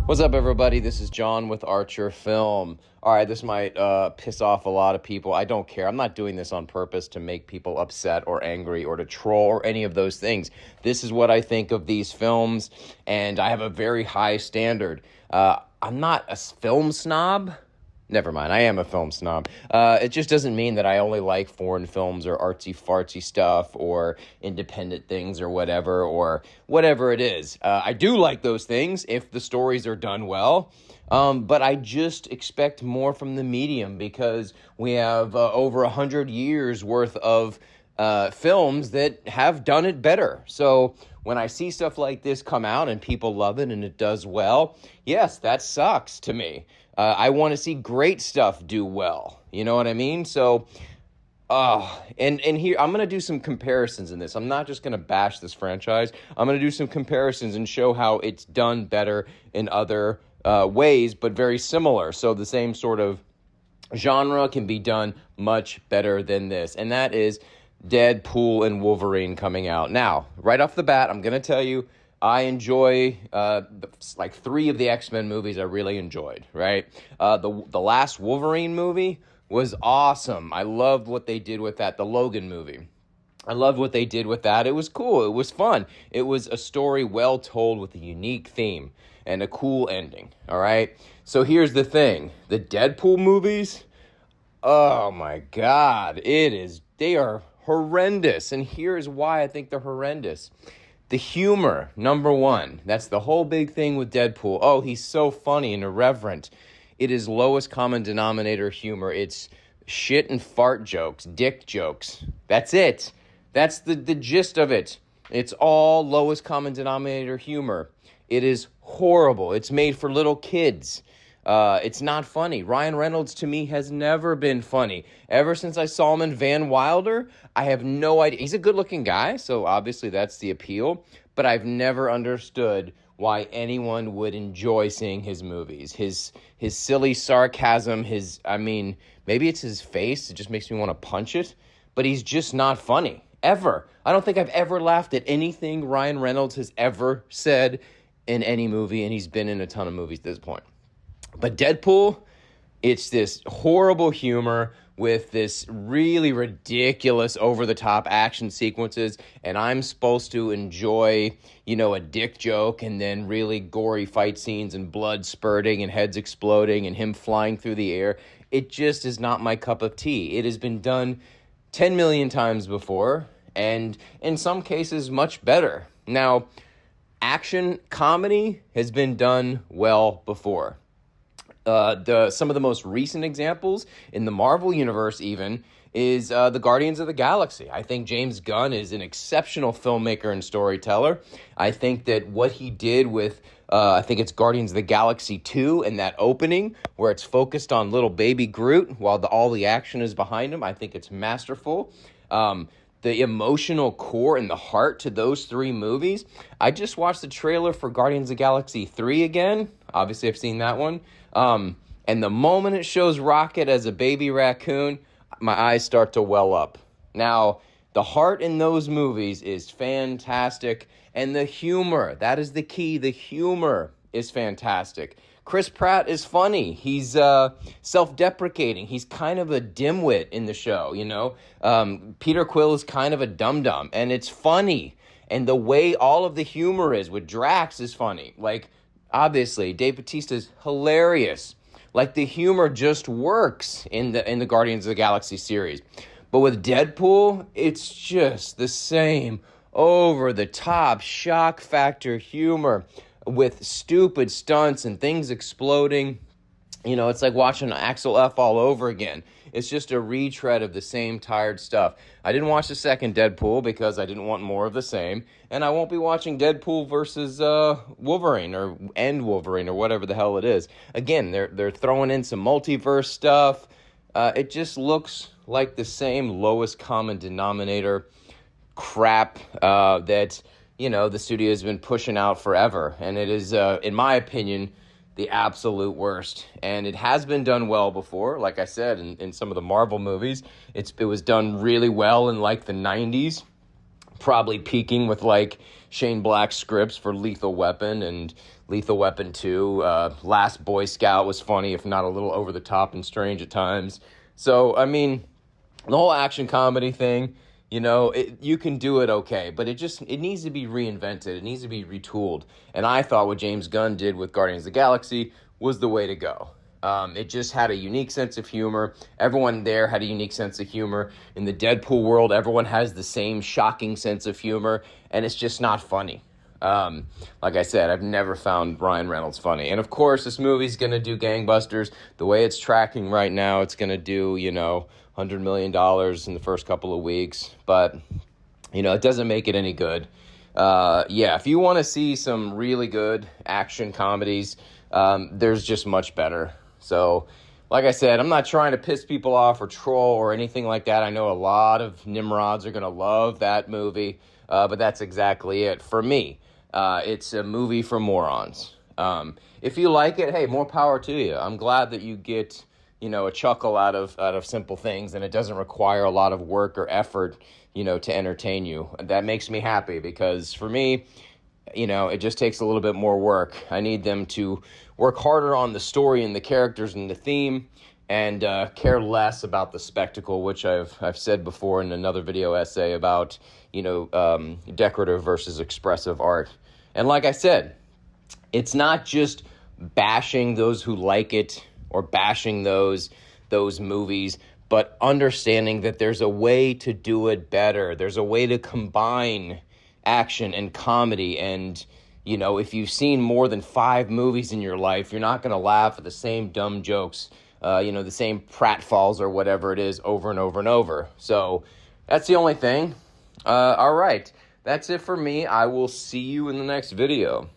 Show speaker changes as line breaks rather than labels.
What's up, everybody? This is John with Archer Film. All right, this might piss off a lot of people. I don't care. I'm not doing this on purpose to make people upset or angry or to troll or any of those things. This is what I think of these films, and I have a very high standard. I'm not a film snob. Never mind, I am a film snob. It just doesn't mean that I only like foreign films or artsy-fartsy stuff or independent things or whatever it is. I do like those things if the stories are done well, but I just expect more from the medium because we have over 100 years worth of films that have done it better. So when I see stuff like this come out and people love it and it does well, yes, that sucks to me. I want to see great stuff do well. You know what I mean? So, and here, I'm going to do some comparisons in this. I'm not just going to bash this franchise. I'm going to do some comparisons and show how it's done better in other ways, but very similar. So the same sort of genre can be done much better than this. And that is Deadpool and Wolverine coming out. Now, right off the bat, I'm going to tell you, I enjoy like 3 of the X-Men movies I really enjoyed, right? The last Wolverine movie was awesome. I loved what they did with that. The Logan movie. I loved what they did with that. It was cool. It was fun. It was a story well told with a unique theme and a cool ending, all right? So here's the thing. The Deadpool movies, oh my God, they are horrendous. And here's why I think they're horrendous. The humor, number one. That's the whole big thing with Deadpool. Oh, he's so funny and irreverent. It is lowest common denominator humor. It's shit and fart jokes, dick jokes. That's it. That's the gist of it. It's all lowest common denominator humor. It is horrible. It's made for little kids. It's not funny. Ryan Reynolds, to me, has never been funny. Ever since I saw him in Van Wilder, I have no idea. He's a good-looking guy, so obviously that's the appeal. But I've never understood why anyone would enjoy seeing his movies. His silly sarcasm, maybe it's his face. It just makes me want to punch it. But he's just not funny, ever. I don't think I've ever laughed at anything Ryan Reynolds has ever said in any movie, and he's been in a ton of movies at this point. But Deadpool, it's this horrible humor with this really ridiculous over-the-top action sequences, and I'm supposed to enjoy, a dick joke and then really gory fight scenes and blood spurting and heads exploding and him flying through the air. It just is not my cup of tea. It has been done 10 million times before, and in some cases much better. Now, action comedy has been done well before. Some of the most recent examples in the Marvel Universe even is the Guardians of the Galaxy. I think James Gunn is an exceptional filmmaker and storyteller. I think that what he did with, I think it's Guardians of the Galaxy 2 and that opening where it's focused on little baby Groot while all the action is behind him, I think it's masterful. The emotional core and the heart to those 3 movies. I just watched the trailer for Guardians of the Galaxy 3 again. Obviously, I've seen that one. And the moment it shows Rocket as a baby raccoon, my eyes start to well up. Now, the heart in those movies is fantastic, and the humor, that is the key. The humor is fantastic. Chris Pratt is funny. He's self-deprecating. He's kind of a dimwit in the show, Peter Quill is kind of a dum-dum, and it's funny. And the way all of the humor is with Drax is funny. Like, obviously, Dave Bautista's hilarious. Like, the humor just works in the Guardians of the Galaxy series. But with Deadpool, it's just the same over-the-top shock factor humor with stupid stunts and things exploding. It's like watching Axel F all over again. It's just a retread of the same tired stuff. I didn't watch the second Deadpool because I didn't want more of the same, and I won't be watching Deadpool versus Wolverine or Wolverine or whatever the hell it is. Again, they're throwing in some multiverse stuff. It just looks like the same lowest common denominator crap that the studio has been pushing out forever, and it is, in my opinion, the absolute worst. And it has been done well before, like I said, in some of the Marvel movies. It was done really well in like the 90s, probably peaking with like Shane Black scripts for Lethal Weapon and Lethal Weapon 2. Last Boy Scout was funny, if not a little over the top and strange at times. So, I mean, the whole action comedy thing, you know, you can do it okay, but it needs to be reinvented. It needs to be retooled. And I thought what James Gunn did with Guardians of the Galaxy was the way to go. It just had a unique sense of humor. Everyone there had a unique sense of humor. In the Deadpool world, everyone has the same shocking sense of humor, and it's just not funny. Like I said, I've never found Ryan Reynolds funny. And of course, this movie's going to do gangbusters. The way it's tracking right now, it's going to do, you know, $100 million in the first couple of weeks. But, you know, it doesn't make it any good. Yeah, if you want to see some really good action comedies, there's just much better. So, like I said, I'm not trying to piss people off or troll or anything like that. I know a lot of Nimrods are going to love that movie, but that's exactly it. For me, it's a movie for morons. If you like it, hey, more power to you. I'm glad that you get, you know, a chuckle out of simple things, and it doesn't require a lot of work or effort, you know, to entertain you. That makes me happy, because for me, you know, it just takes a little bit more work. I need them to work harder on the story and the characters and the theme, and care less about the spectacle, which I've said before in another video essay about, you know, decorative versus expressive art. And like I said, it's not just bashing those who like it or bashing those movies, but understanding that there's a way to do it better. There's a way to combine action and comedy. And, you know, if you've seen more than 5 movies in your life, you're not going to laugh at the same dumb jokes, you know, the same pratfalls or whatever it is over and over and over. So that's the only thing. All right. That's it for me. I will see you in the next video.